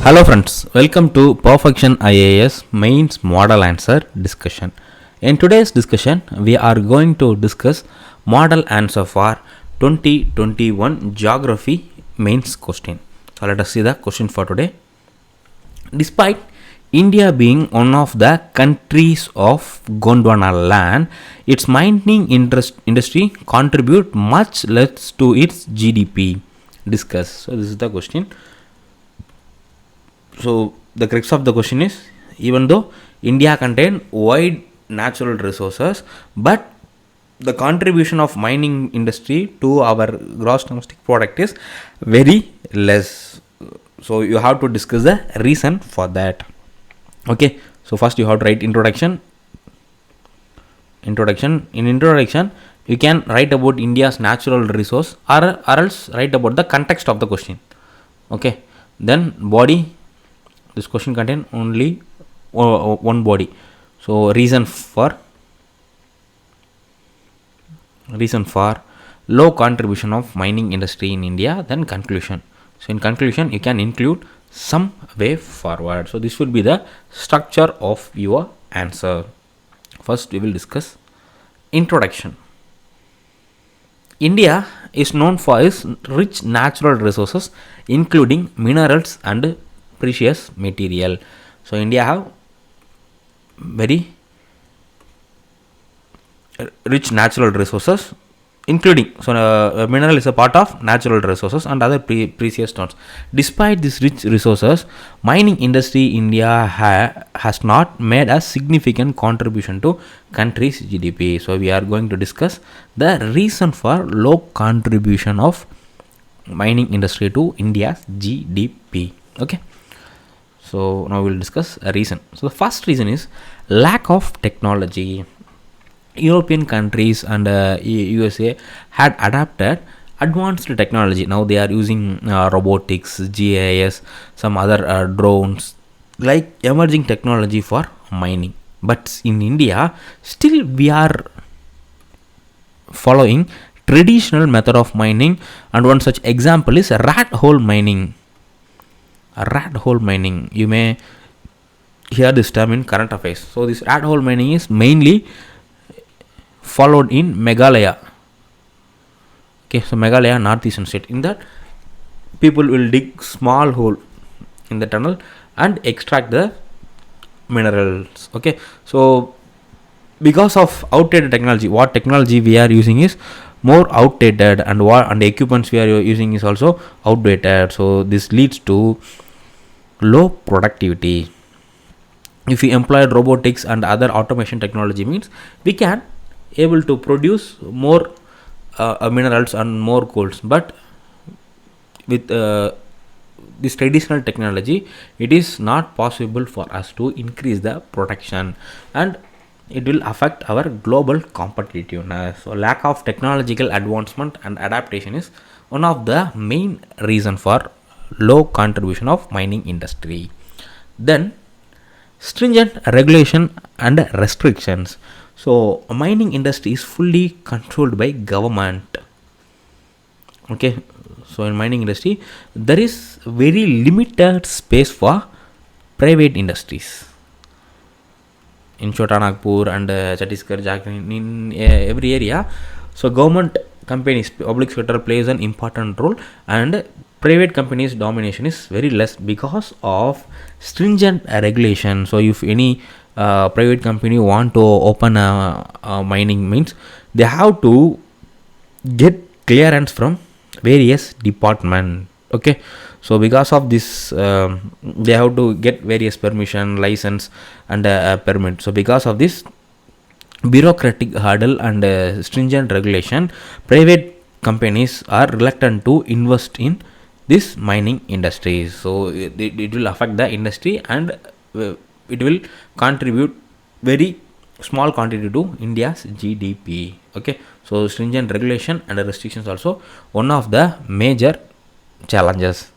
Hello friends, welcome to Perfection IAS Mains Model Answer discussion. In today's discussion, we are going to discuss model answer for 2021 Geography Mains question. So let us see the question for today. Despite India being one of the countries of Gondwana land, its mining industry contribute much less to its GDP. Discuss. So this is the question. So the crux of the question is, even though India contain wide natural resources, but the contribution of mining industry to our gross domestic product is very less. So you have to discuss the reason for that. Okay, so first you have to write introduction. In introduction you can write about India's natural resource, or else write about the context of the question. Okay, then body. This question contain only one body. So reason for low contribution of mining industry in India. Then conclusion. So in conclusion you can include some way forward. So this will be the structure of your answer. First we will discuss introduction. India is known for its rich natural resources, including minerals and precious material. So India have very rich natural resources, including mineral is a part of natural resources and other precious stones. Despite these rich resources, mining industry India has not made a significant contribution to country's GDP. So we are going to discuss the reason for low contribution of mining industry to India's GDP. Okay, so now we will discuss a reason. So the first reason is lack of technology. European countries and USA had adapted advanced technology. Now they are using robotics, GIS, some other drones, like emerging technology for mining. But in India, still we are following traditional method of mining, and one such example is rat hole mining. You may hear this term in current affairs. So this rat hole mining is mainly followed in Meghalaya. Okay, so Meghalaya, northeastern state. In that, people will dig small hole in the tunnel and extract the minerals. Okay, so because of outdated technology, what technology we are using is more outdated, and the equipments we are using is also outdated. So this leads to low productivity. If we employ robotics and other automation technology, means we can able to produce more minerals and more golds. But with this traditional technology, it is not possible for us to increase the production, and it will affect our global competitiveness. So lack of technological advancement and adaptation is one of the main reason for low contribution of mining industry. Then stringent regulation and restrictions. So mining industry is fully controlled by government. Okay, so in mining industry there is very limited space for private industries. In Chota Nagpur and Chhattisgarh, Jharkhand, in every area, so government companies, public sector plays an important role, and private companies domination is very less because of stringent regulation. So if any private company want to open a mining, means they have to get clearance from various department. Okay, so because of this they have to get various permission, license and permit. So because of this bureaucratic hurdle and stringent regulation, private companies are reluctant to invest in this mining industry. So it will affect the industry, and it will contribute very small quantity to India's GDP. Okay, so stringent regulation and restrictions also one of the major challenges.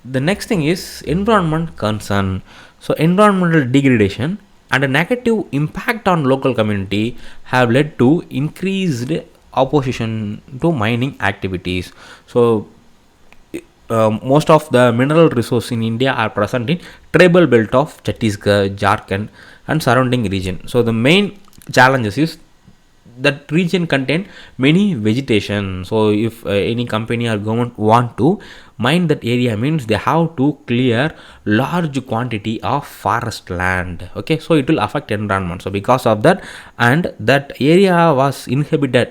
The next thing is environment concern. So environmental degradation and a negative impact on local community have led to increased opposition to mining activities. So most of the mineral resources in India are present in tribal belt of Chhattisgarh, Jharkhand, and surrounding region. So the main challenges is that region contain many vegetation. So if any company or government want to mine that area, means they have to clear large quantity of forest land. Okay, so it will affect environment. So because of that, and that area was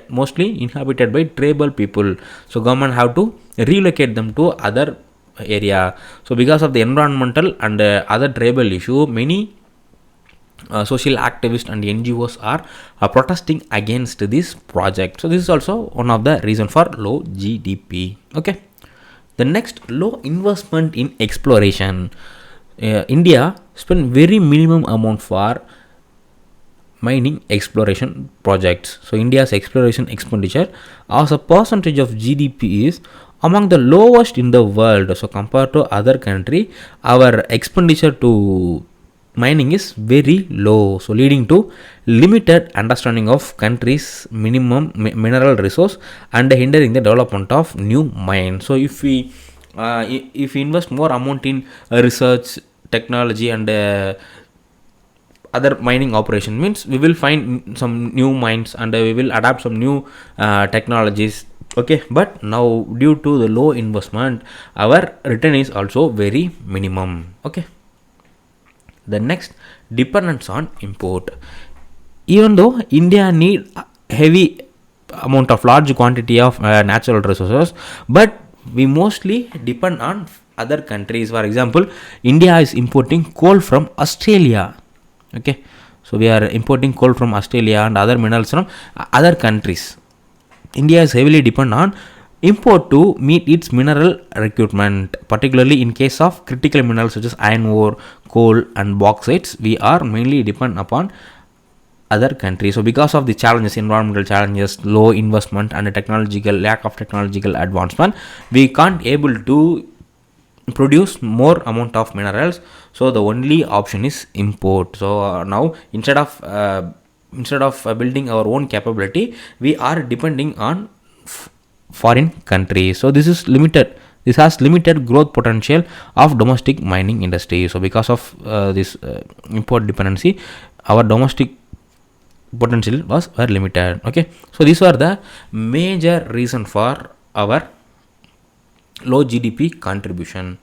mostly inhabited by tribal people, so government have to relocate them to other area. So because of the environmental and other tribal issue, many social activists and NGOs are protesting against this project. So this is also one of the reason for low GDP. Okay, the next, low investment in exploration. India spend very minimum amount for mining exploration projects. So India's exploration expenditure as a percentage of GDP is among the lowest in the world. So compared to other country, our expenditure to mining is very low, so leading to limited understanding of country's minimum mineral resource and hindering the development of new mines. So if we invest more amount in research, technology, and other mining operation, means we will find some new mines and we will adapt some new technologies. Okay, but now due to the low investment, our return is also very minimum. Okay, the next, dependence on import. Even though India need heavy amount of large quantity of natural resources, but we mostly depend on other countries. For example, India is importing coal from Australia. Okay, so we are importing coal from Australia and other minerals from other countries. India is heavily dependent on import to meet its mineral requirement, particularly in case of critical minerals such as iron ore, coal, and bauxites. We are mainly dependent upon other countries. So because of the challenges, environmental challenges, low investment, and lack of technological advancement, we can't able to produce more amount of minerals. So the only option is import. So now instead of building our own capability, we are depending on foreign countries. So this has limited growth potential of domestic mining industry. So because of this import dependency, our domestic potential were limited. Okay, so these were the major reason for our low GDP contribution.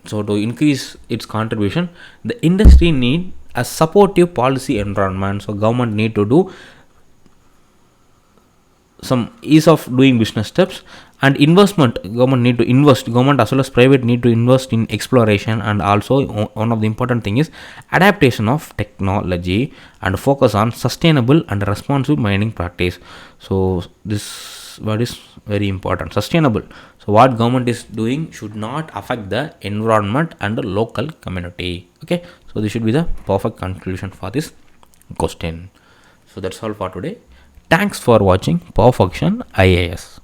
So to increase its contribution, the industry need a supportive policy environment. So government need to do some ease of doing business steps, and government as well as private need to invest in exploration, and also one of the important thing is adaptation of technology and focus on sustainable and responsive mining practice. So this word is very important, sustainable. So what government is doing should not affect the environment and the local community. Okay, so this should be the perfect conclusion for this question. So that's all for today. Thanks for watching Perfection IAS.